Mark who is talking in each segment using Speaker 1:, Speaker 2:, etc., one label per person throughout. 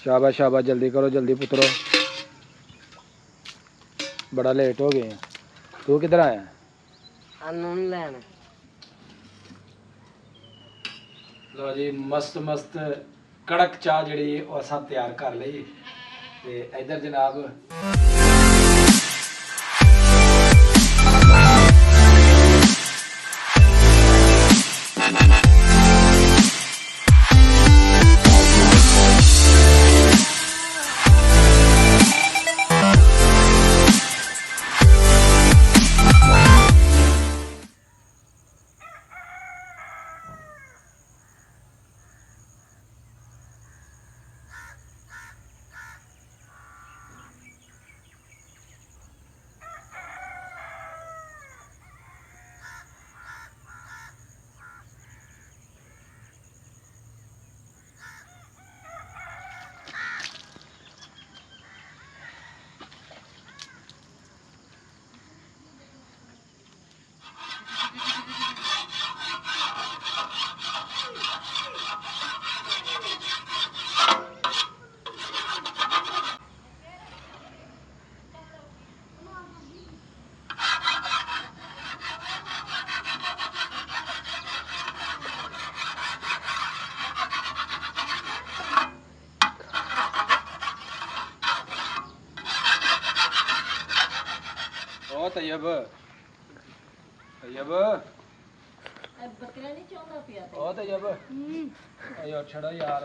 Speaker 1: शाबाश शाबाश, जल्दी करो जल्दी पुत्रो, बड़ा लेट हो गए। तू किधर आया?
Speaker 2: लैन।
Speaker 1: लो जी, मस्त मस्त कड़क चाह जी असा तैयार कर ली ते इधर जनाब ओ तैयब तैयब ओ तैयब यार छड़ा यार।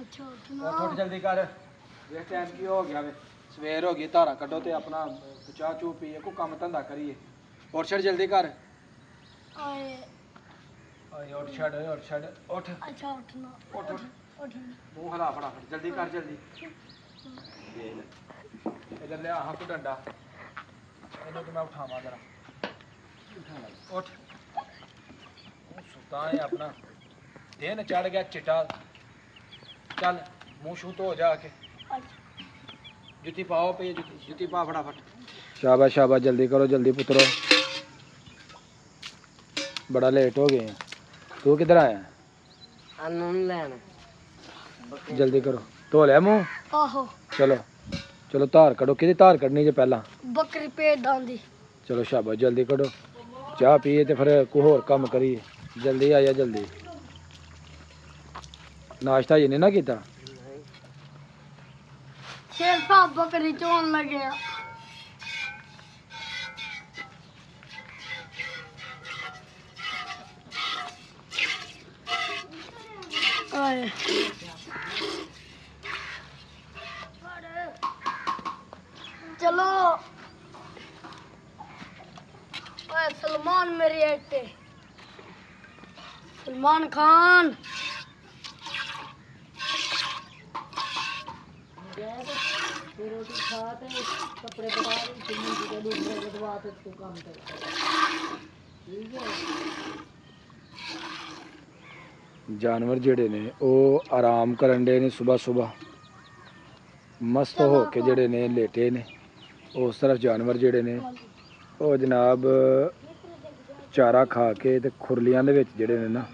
Speaker 1: अच्छा उठ जल्दी कर, वे टाइम की हो गया वे, सवेर हो गई, धारा कड्डो ते अपना चाह चू पीए, को काम धंधा करिए। उठ छड़ जल्दी कर। उठ छड़ उठ छड़ उठ। अच्छा उठना उठ उठ मुंह हिला फटाफट, जल्दी कर जल्दी। इधर ले हाँ को डंडा, इन्हें तो मैं उठावा जरा, उठ। सुता है अपना, दिन चढ़ गया चिट्टा, चल मुंह शू तो हो जा के, जुती पाओ पे, जुती पा फटाफट। शाबाश शाबाश, जल्दी करो जल्दी पुत्रो, बड़ा लेट हो गए। तू किधर आया?
Speaker 2: लैन।
Speaker 1: जल्दी करो, धो लिया मुंह?
Speaker 3: आहो।
Speaker 1: चलो चलो धार कड़ो, कि धार कड़नी जे पहला?
Speaker 3: बकरी भेडां दी।
Speaker 1: चलो शाबाश, जल्दी कड़ो, चाह पीए तो फिर कोई होर कम करिए। जल्दी आया जल्दी। नाश्ता ये नहीं ना किया?
Speaker 3: शेर साहब बकरी चोन लगे। चलो सलमान मेरी एक्टे, सलमान खान।
Speaker 2: रोटी खा कपड़े बता काम कर।
Speaker 1: जानवर जेड़े ने वो आराम करन डे ने, सुबह सुबह मस्त हो के जेड़े ने लेटे ने। उस तरफ जानवर जेड़े ने वो जनाब चारा खा के ते खुरलियां दे विच जेड़े ने ना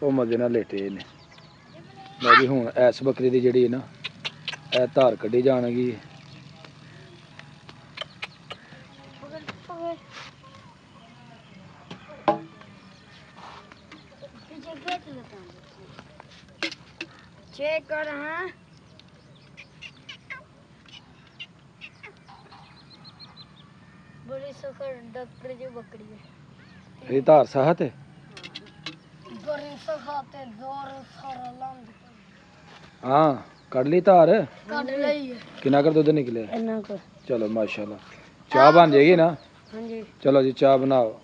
Speaker 1: वो मजे नाल लेटे ने। लो जी हुण ऐस बकरी दी जेड़ी ना ए धार कड्ढी जाणगी।
Speaker 3: चेक कर। हाँ बड़ी सखर डॉक्टर जो बकरी है,
Speaker 1: ये धार साहत है,
Speaker 3: बड़ी सखाते जोर सारा लांद।
Speaker 1: हाँ कड़ ली धार,
Speaker 3: कट लई है।
Speaker 1: कितना कर दूध निकले?
Speaker 3: इन्ना को।
Speaker 1: चलो माशाल्लाह, चाह बन जाएगी ना?
Speaker 3: हाँ जी।
Speaker 1: चलो जी चाह बनाओ।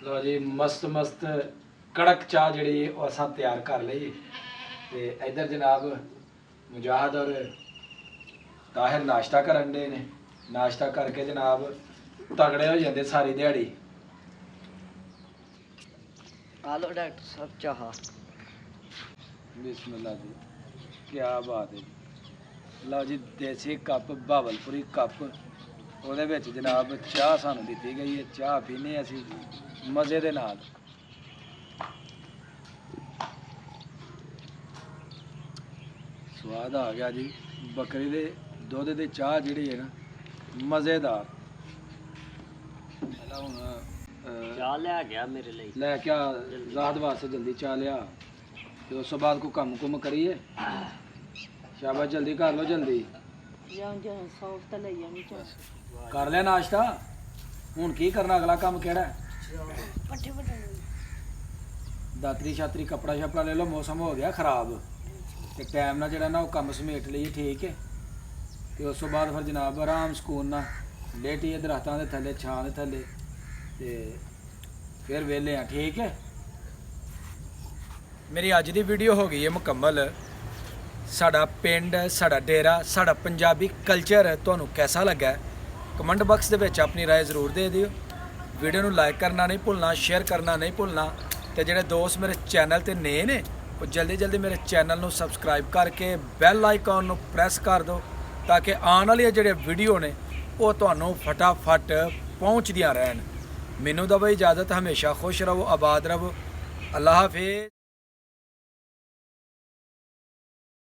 Speaker 1: लो जी, मस्त मस्त कड़क चाह जी असा तैयार कर ली ते इधर जनाब मुजाहिद और ताहिर नाश्ता करन दे ने। नाश्ता करके जनाब तगड़े हो जाते सारी दिहाड़ी।
Speaker 2: आलो डॉक्टर साहब चाह
Speaker 1: ਬਿਸਮਿਲ੍ਲਾ ਜੀ, ਕੀ ਬਾਤ ਹੈ ਜੀ। ਲਓ ਜੀ, ਦੇਸੀ ਕੱਪ ਬਹਾਵਲਪੁਰੀ ਕੱਪ, ਉਹਦੇ ਵਿੱਚ ਜਨਾਬ ਚਾਹ ਸਾਨੂੰ ਦਿੱਤੀ ਗਈ ਹੈ। ਚਾਹ ਪੀਨੇ ਅਸੀਂ ਮਜ਼ੇ ਦੇ ਨਾਲ। ਸਵਾਦ ਆ ਗਿਆ ਜੀ, ਬੱਕਰੀ ਦੇ ਦੁੱਧ ਦੀ ਚਾਹ ਜਿਹੜੀ ਹੈ ਨਾ, ਮਜ਼ੇਦਾਰ। ਪਹਿਲਾਂ ਹੁਣ
Speaker 2: चाह ले गया मेरे लिए
Speaker 1: ਲੈ ਕੇ ਆ ਰਾਤ ਵਾਸਤੇ ਜਲਦੀ ਚਾਹ ਲਿਆ, ਤੇ ਉਸ ਤੋਂ ਬਾਅਦ ਕੋਈ ਕੰਮ ਕੁਮ ਕਰੀਏ। ਸ਼ਾਬਾਸ਼, ਜਲਦੀ ਕਰ ਲਓ ਜਲਦੀ।
Speaker 2: जान जान सौफ तो ले जानी चाह
Speaker 1: ਕਰ ਲਿਆ ਨਾਸ਼ਤਾ, ਹੁਣ ਕੀ ਕਰਨਾ, ਅਗਲਾ ਕੰਮ ਕਿਹੜਾ ਹੈ?
Speaker 3: ਪੱਠੇ ਪਟਾਉਣੇ
Speaker 1: ਦਾਤਰੀ ਛਾਤਰੀ ਕੱਪੜਾ ਛਪੜਾ ਲੈ ਲਓ, ਮੌਸਮ ਹੋ ਗਿਆ ਖਰਾਬ, ਤੇ ਟਾਈਮ ਨਾਲ ਜਿਹੜਾ ਨਾ ਉਹ ਕੰਮ ਸਮੇਟ ਲਈਏ, ਠੀਕ ਹੈ। ਤੇ ਉਸ ਤੋਂ ਬਾਅਦ ਫਿਰ ਜਨਾਬ ਆਰਾਮ ਸਕੂਨ ਨਾਲ ਲੇਟੀਏ ਦਰਖਤਾਂ ਦੇ ਥੱਲੇ, ਛਾਂ ਦੇ ਥੱਲੇ, ਤੇ ਫਿਰ ਵਿਹਲੇ ਆ, ਠੀਕ ਹੈ। ਮੇਰੀ ਅੱਜ ਦੀ ਵੀਡੀਓ ਹੋ ਗਈ ਹੈ ਮੁਕੰਮਲ। ਸਾਡਾ ਪਿੰਡ, ਸਾਡਾ ਡੇਰਾ, ਸਾਡਾ ਪੰਜਾਬੀ ਕਲਚਰ ਤੁਹਾਨੂੰ ਕੈਸਾ ਲੱਗਾ ਹੈ? ਕਮੈਂਟ ਬਾਕਸ ਦੇ ਵਿੱਚ ਆਪਣੀ ਰਾਏ ਜ਼ਰੂਰ ਦੇ ਦਿਓ। ਵੀਡੀਓ ਨੂੰ ਲਾਈਕ ਕਰਨਾ ਨਹੀਂ ਭੁੱਲਣਾ, ਸ਼ੇਅਰ ਕਰਨਾ ਨਹੀਂ ਭੁੱਲਣਾ, ਤੇ ਜਿਹੜੇ ਦੋਸਤ ਮੇਰੇ ਚੈਨਲ ਤੇ ਨਏ ਨੇ ਉਹ ਜਲਦੀ ਜਲਦੀ ਮੇਰੇ ਚੈਨਲ ਨੂੰ ਸਬਸਕ੍ਰਾਈਬ ਕਰਕੇ ਬੈਲ ਆਈਕਨ ਨੂੰ ਪ੍ਰੈਸ ਕਰ ਦਿਓ, ਤਾਂ ਕਿ ਆਉਣ ਵਾਲੀਆਂ ਜਿਹੜੀਆਂ ਵੀਡੀਓ ਨੇ ਉਹ ਤੁਹਾਨੂੰ ਫਟਾਫਟ ਪਹੁੰਚਦੀਆਂ ਰਹਿਣ। ਮੈਨੂੰ ਦਿਓ ਇਜਾਜ਼ਤ, ਹਮੇਸ਼ਾ ਖੁਸ਼ ਰਹੋ, ਆਬਾਦ ਰਹੋ। ਅੱਲਾਹ ਹਾਫਿਜ਼।